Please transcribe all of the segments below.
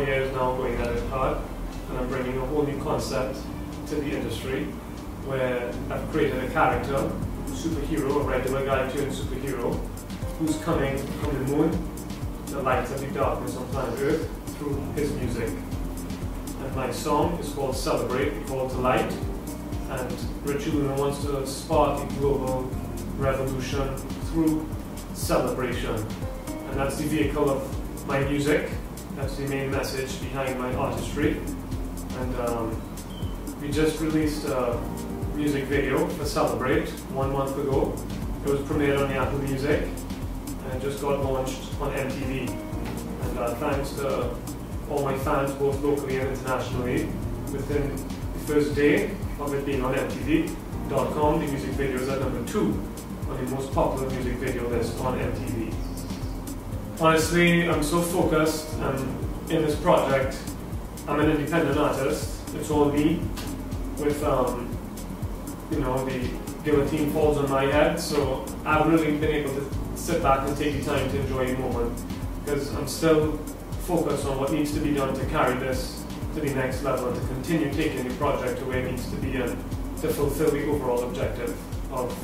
years now going at it hard, and I'm bringing a whole new concept to the industry where I've created a character, a superhero, a regular guy turned superhero, who's coming from the moon to light up the darkness on planet Earth through his music. And my song is called Celebrate, Call to Light, and Richie Luna wants to spark a global revolution through celebration. And that's the vehicle of my music, that's the main message behind my artistry. And we just released a music video for Celebrate 1 month ago. It was premiered on the Apple Music and it just got launched on MTV. And thanks to all my fans, both locally and internationally, within the first day of it being on MTV.com, the music video is at number 2 on the most popular music video list on MTV. Honestly, I'm so focused in this project. I'm an independent artist. It's all me, with you know, the guillotine falls on my head. So I haven't really been able to sit back and take the time to enjoy the moment, because I'm still focused on what needs to be done to carry this to the next level and to continue taking the project to where it needs to be and to fulfill the overall objective of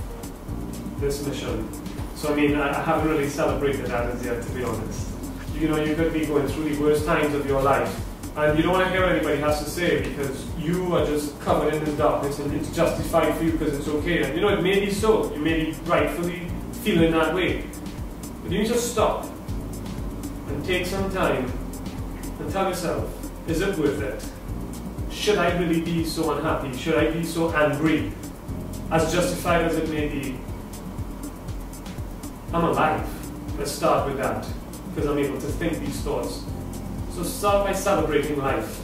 this mission. So I mean, I haven't really celebrated that as yet, to be honest. You know, you could be going through the worst times of your life and you don't want to hear what anybody has to say because you are just covered in this darkness and it's justified for you because it's okay. And you know, it may be so. You may be rightfully feeling that way. But you need to stop and take some time and tell yourself, is it worth it? Should I really be so unhappy? Should I be so angry? As justified as it may be, I'm alive. Let's start with that, because I'm able to think these thoughts. So start by celebrating life.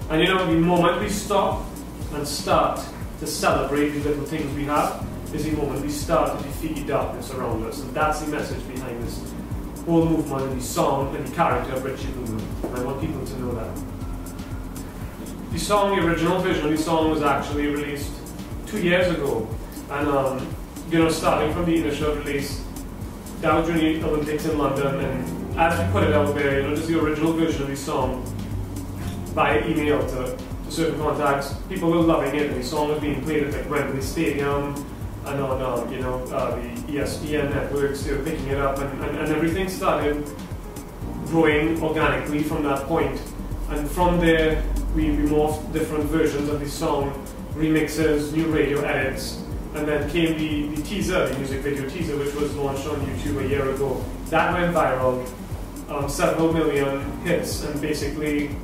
And you know, the moment we stop and start to celebrate the little things we have is the moment we start to defeat the darkness around us. And that's the message behind this whole movement and the song and the character of Richie Luna. And I want people to know that. The song, the original version of the song was actually released 2 years ago. And you know, starting from the initial release, that was during the Olympics in London, and as we put it out there, you know, just the original version of the song via email to certain contacts, people were loving it, and the song was being played at like Wembley Stadium and on you know, the ESPN networks. They were picking it up, and everything started growing organically from that point. And from there, we morphed different versions of the song, remixes, new radio edits. And then came the teaser, the music video teaser, which was launched on YouTube a year ago. That went viral, several million hits, and basically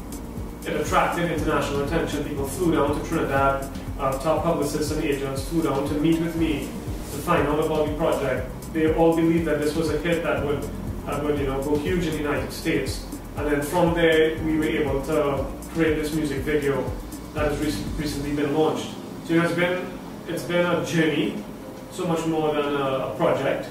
it attracted international attention. People flew down to Trinidad, top publicists and agents flew down to meet with me to find out about the project. They all believed that this was a hit that would you know, go huge in the United States. And then from there, we were able to create this music video that has recently been launched. So you know, it's been a journey, so much more than a project.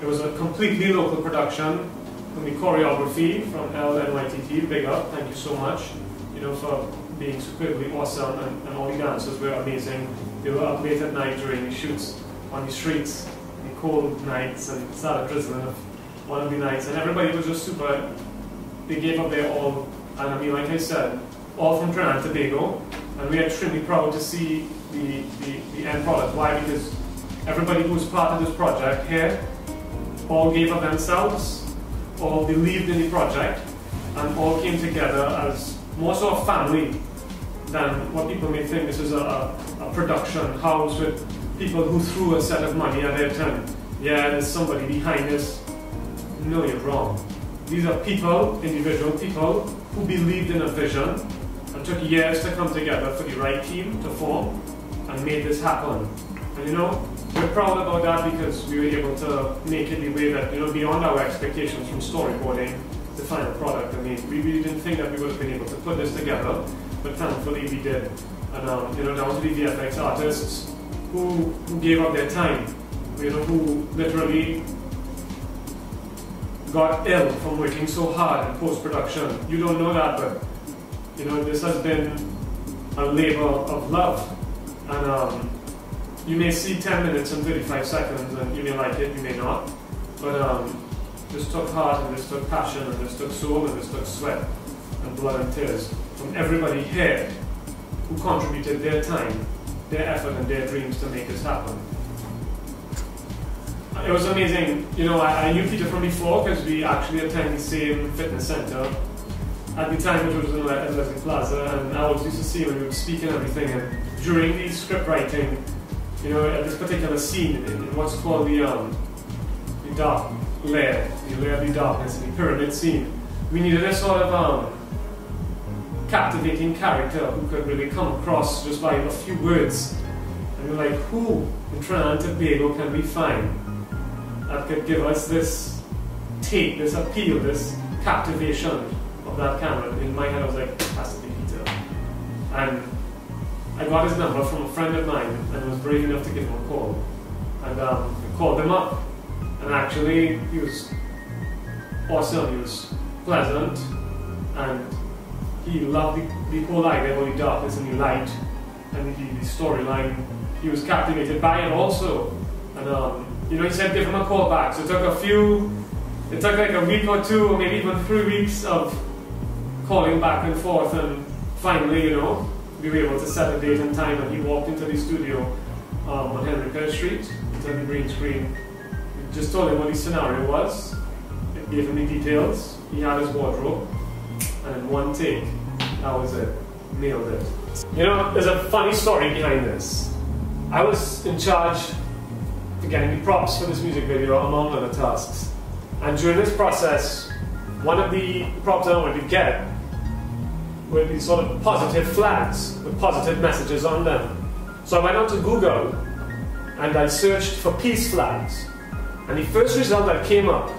It was a completely local production, from the choreography from LNYTT, big up, thank you so much, you know, for being superbly awesome, and all the dancers were amazing. They were up late at night during the shoots on the streets, the cold nights, and it started drizzling one of the nights, and everybody was just super. They gave up their all, and I mean, like I said, all from Trinidad and Tobago, and we are extremely proud to see the end product. Why? Because everybody who was part of this project here all gave up themselves, all believed in the project, and all came together as more so a family than what people may think. This is a production house with people who threw a set of money at it and yeah, there's somebody behind this. No, you're wrong. These are people, individual people, who believed in a vision and took years to come together for the right team to form and made this happen. And you know, we're proud about that because we were able to make it the way that, you know, beyond our expectations from storyboarding to final product. I mean, we really didn't think that we would have been able to put this together, but thankfully we did. And you know, down to the VFX artists who gave up their time, you know, who literally got ill from working so hard in post-production. You don't know that, but you know, this has been a labor of love. And you may see 10 minutes and 35 seconds and you may like it, you may not. But this took heart and this took passion and this took soul and this took sweat and blood and tears from everybody here who contributed their time, their effort and their dreams to make this happen. It was amazing. You know, I knew Peter from before because we actually attended the same fitness center. At the time it was in Leslie Plaza, and I always used to see when we would speak and everything, and during the script writing, you know, at this particular scene, in what's called the dark layer, the layer of the darkness, the pyramid scene, we needed a sort of captivating character who could really come across just by a few words. And we're like, who in Trinidad and Tobago can we find that could give us this take, this appeal, this captivation of that camera? In my head I was like, it has to be Peter. And I got his number from a friend of mine and was brave enough to give him a call. And I called him up, and actually he was awesome, he was pleasant, and he loved the whole idea of the darkness and the light and the storyline. He was captivated by it also. And you know, he said give him a call back. So it took like a week or two, or maybe even 3 weeks of calling back and forth, and finally, you know, we were able to set a date and time, and he walked into the studio on Henrica Street, into the green screen. We just told him what the scenario was, gave him the details, he had his wardrobe, and in one take, that was it. Nailed it. You know, there's a funny story behind this. I was in charge of getting the props for this music video, among other tasks. And during this process, one of the props I wanted to get were these sort of positive flags with positive messages on them. So I went on to Google and I searched for peace flags. And the first result that came up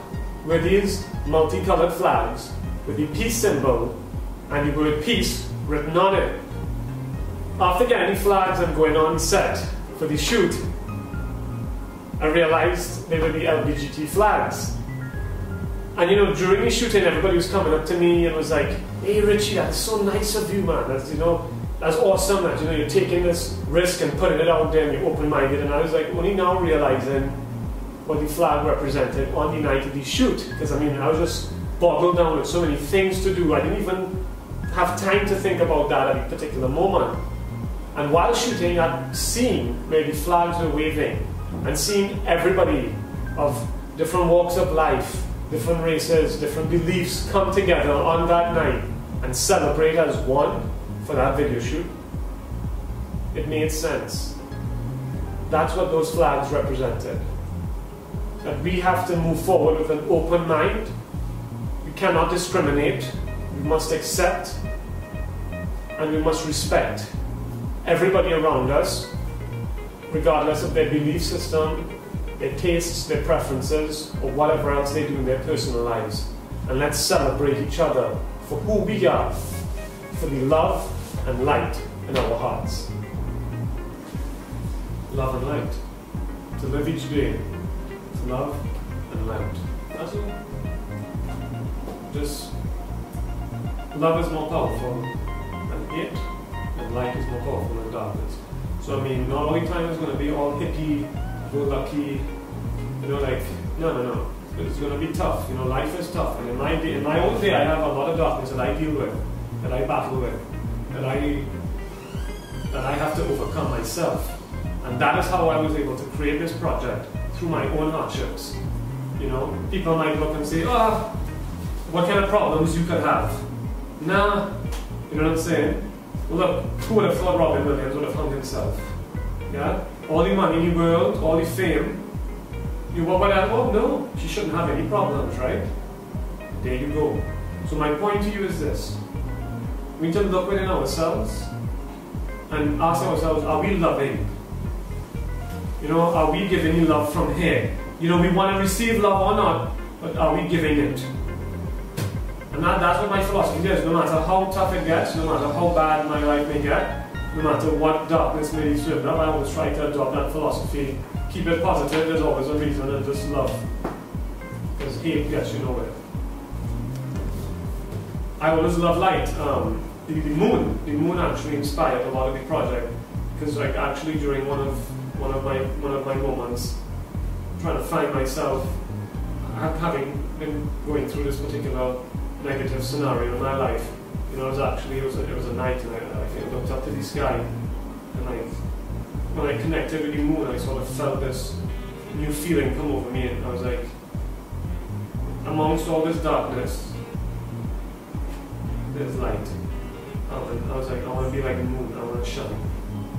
were these multicolored flags with the peace symbol and the word peace written on it. After getting the flags and going on set for the shoot, I realized they were the LGBT flags. And you know, during the shooting, everybody was coming up to me and was like, "Hey Richie, that's so nice of you, man. That's, you know, that's awesome that, you know, you're taking this risk and putting it out there and you're open-minded." And I was like, only now realizing what the flag represented on the night of the shoot. Because I mean, I was just boggled down with so many things to do. I didn't even have time to think about that at a particular moment. And while shooting that scene where the flags were waving, and seeing everybody of different walks of life, different races, different beliefs come together on that night and celebrate as one for that video shoot, it made sense. That's what those flags represented. That we have to move forward with an open mind. We cannot discriminate. We must accept and we must respect everybody around us, regardless of their belief system, their tastes, their preferences, or whatever else they do in their personal lives. And let's celebrate each other for who we are, for the love and light in our hearts. Love and light. To live each day, to love and light. That's all. Just, love is more powerful than hate, and light is more powerful than darkness. So I mean, not all the time is going to be all hippie, go lucky, you know, like, no. It's going to be tough, you know, life is tough. And in my own day, I have a lot of darkness that I deal with, that I battle with, that I have to overcome myself. And that is how I was able to create this project, through my own hardships. You know, people might look and say, "Oh, what kind of problems you could have?" Nah, you know what I'm saying? Well, look, who would have thought Robin Williams would have hung himself? Yeah? All the money in the world, all the fame. What would I, oh no, she shouldn't have any problems, right? There you go. So my point to you is this. We need to look within ourselves and ask ourselves, are we loving? You know, are we giving you love from here? You know, we want to receive love or not, but are we giving it? And that's what my philosophy is. No matter how tough it gets, no matter how bad my life may get, no matter what darkness may be served up, I always try to adopt that philosophy. Keep it positive, there's always a reason, and just love. Because hate gets you nowhere. I always love light. The moon actually inspired a lot of the project. Because like actually during one of my moments, trying to find myself, having been going through this particular negative scenario in my life, you know, it was a night, and I looked up to the sky, and like when I connected with the moon, I sort of felt this new feeling come over me, and I was like, amongst all this darkness, there's light. And I was like, I want to be like the moon, I want to shine,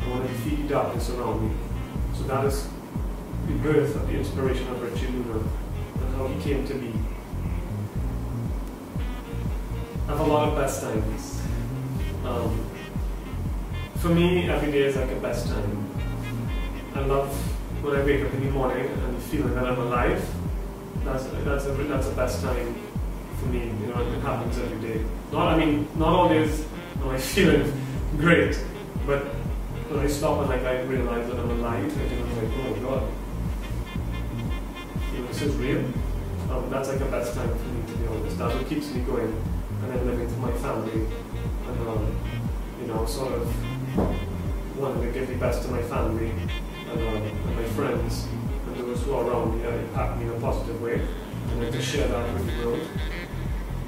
I want to defeat the darkness around me. So that is the birth of the inspiration of Richie Luna and how he came to be. I have a lot of best times. For me, every day is like a best time. I love when I wake up in the morning and the feeling that I'm alive. That's the best time for me. You know, it happens every day. Not always am I feeling great, but when I stop and like I realize that I'm alive, I'm like, oh my god, you know, this is real. That's like the best time for me, to be honest. That's what keeps me going, and then living for my family, and you know, sort of wanting to give the best to my family and my friends and those who are around me that impact me in a positive way, and then to share that with the world.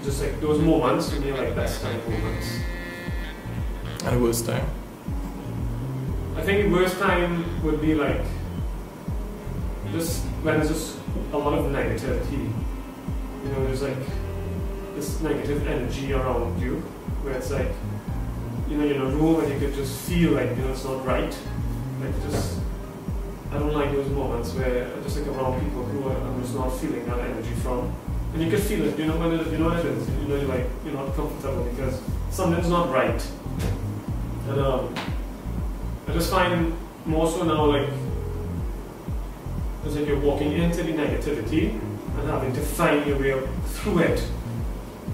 Just like those moments for me are like best time moments. And the worst time? I think the worst time would be like just when there's just a lot of negativity. You know, there's like this negative energy around you where it's like, you know, you're in a room and you could just feel like, you know, it's not right. Like just, I don't like those moments where I'm just like around people who I'm just not feeling that energy from. And you can feel it, you know, when you know what it is. You know, you're like, you're not comfortable because something's not right. And I just find more so now, like, it's like you're walking into the negativity and having to find your way through it.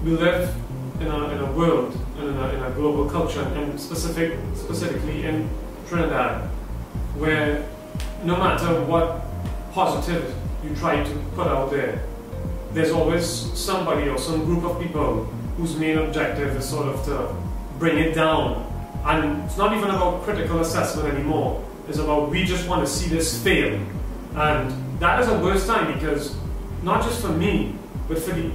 We live in a world, and in a global culture, and specifically in Trinidad, where no matter what positive you try to put out there, there's always somebody or some group of people whose main objective is sort of to bring it down. And it's not even about critical assessment anymore. It's about, we just want to see this fail. And that is a worst time, because not just for me, but for the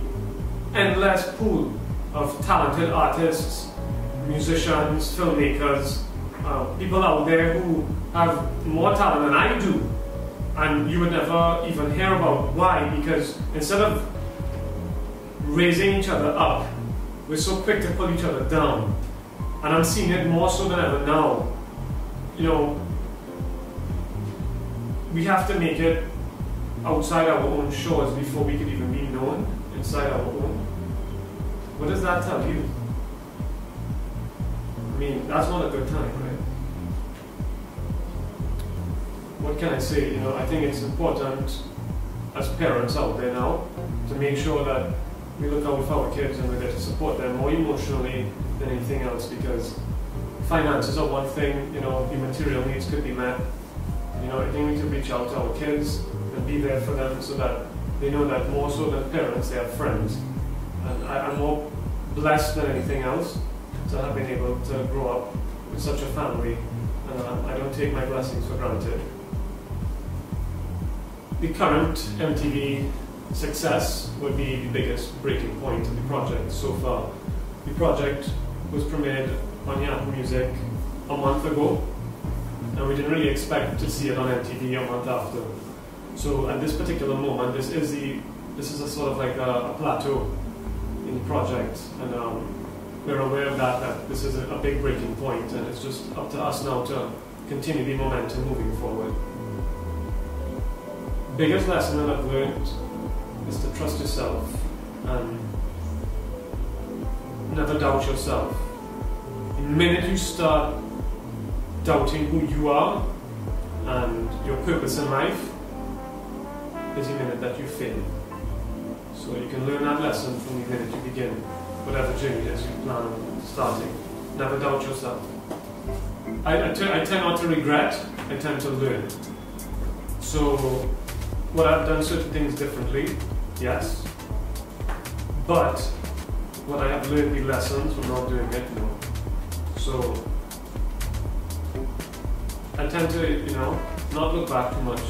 endless pool of talented artists, musicians, filmmakers, people out there who have more talent than I do. And you would never even hear about. Why? Because instead of raising each other up, we're so quick to pull each other down. And I'm seeing it more so than ever now. You know, we have to make it outside our own shores before we could even be known inside our own. What does that tell you? I mean, that's not a good time, right? What can I say? You know, I think it's important as parents out there now to make sure that we look out for our kids and we're there to support them more emotionally than anything else, because finances are one thing, you know, the material needs could be met. You know, I think we need to reach out to our kids and be there for them so that they know that more so than parents, they have friends. And I'm more blessed than anything else to have been able to grow up with such a family, and I don't take my blessings for granted. The current MTV success would be the biggest breaking point of the project so far. The project was premiered on Apple Music a month ago, and we didn't really expect to see it on MTV a month after. So at this particular moment, this is a sort of like a plateau in the project, and we're aware of that this is a big breaking point, and it's just up to us now to continue the momentum moving forward. Biggest lesson that I've learned is to trust yourself and never doubt yourself. The minute you start doubting who you are and your purpose in life is the minute that you fail. So you can learn that lesson from the minute you begin whatever journey it is you plan on starting. Never doubt yourself. I tend not to regret, I tend to learn. So what I've done certain things differently, yes, but what I have learned the lessons from not doing it, no. So I tend to, you know, not look back too much.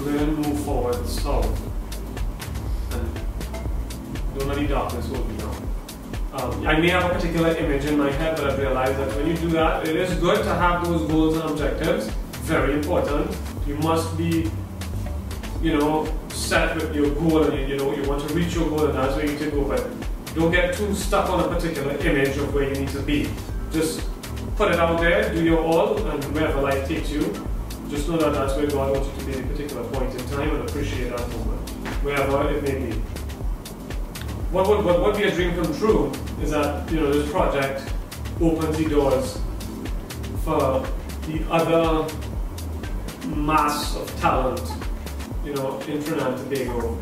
Learn, move forward, solve. And don't let the darkness hold you down. I may have a particular image in my head, but I've realized that when you do that, it is good to have those goals and objectives. Very important. You must be, set with your goal, and you want to reach your goal, and that's where you need to go. But don't get too stuck on a particular image of where you need to be. Just put it out there, do your all, and wherever life takes you, just know that that's where God wants you to be at a particular point in time, and appreciate that moment, wherever it may be. What would be a dream come true is that this project opens the doors for the other mass of talent, in Trinidad and Tobago,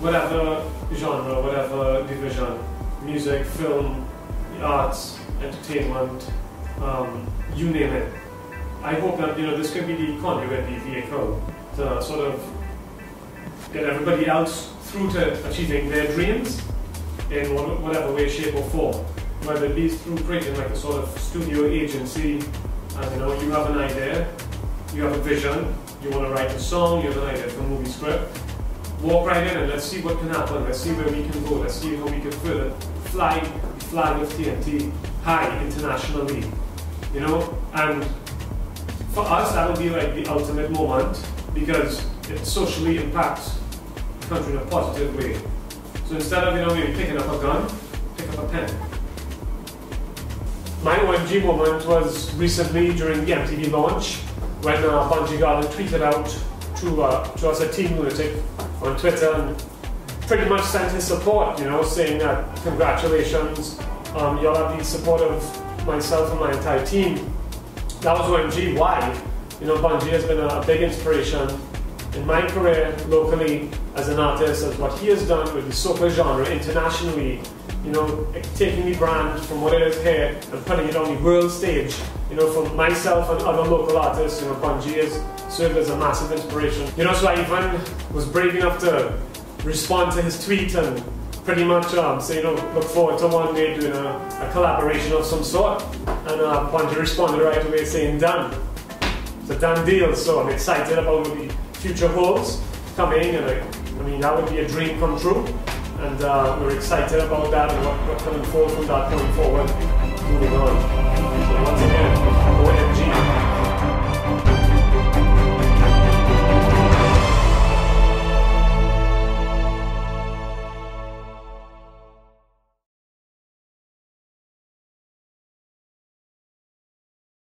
whatever genre, whatever division, music, film, the arts, entertainment, you name it. I hope that this could be the conduit, the vehicle to sort of get everybody else through to achieving their dreams in whatever way, shape or form. Whether it be through creating like a sort of studio agency, and you have an idea, you have a vision, you want to write a song, you have an idea for a movie script, walk right in and let's see what can happen, let's see where we can go, let's see how we can further fly the flag of TNT high internationally, and for us that will be like the ultimate moment because it socially impacts the country in a positive way. So instead of maybe picking up a gun, pick up a pen. My OMG moment was recently during the MTV launch when Bungie Garden tweeted out to us at Team Lunatic on Twitter and pretty much sent his support, saying that congratulations, y'all have the support of myself and my entire team. That was OMG. Why? Bungie has been a big inspiration in my career locally as an artist, as what he has done with the soca genre internationally, taking the brand from what it is here and putting it on the world stage. For myself and other local artists, Bungie has served as a massive inspiration. So I even was brave enough to respond to his tweet and pretty much say, look forward to one day doing a collaboration of some sort. And Bungie responded right away saying, done. It's a done deal, so I'm excited about what the future holds coming, and I mean that would be a dream come true, and we're excited about that and what's coming forward from that point forward, moving on. So once again,